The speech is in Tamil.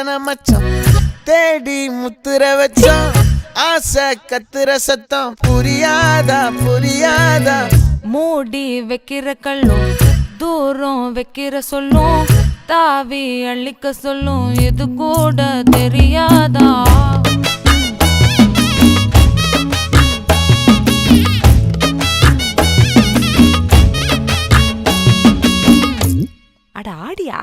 எத்தனை மச்சம் தேடி முத்துற வச்சோம் ஆசை கத்துற சத்தம் புரியாதா புரியாதா மூடி வைக்கிற கல்லும் தூரம் வைக்கிற சொல்லும் தாவி அள்ளிக்க சொல்லும் இது கூட தெரியாதா அட ஆடியா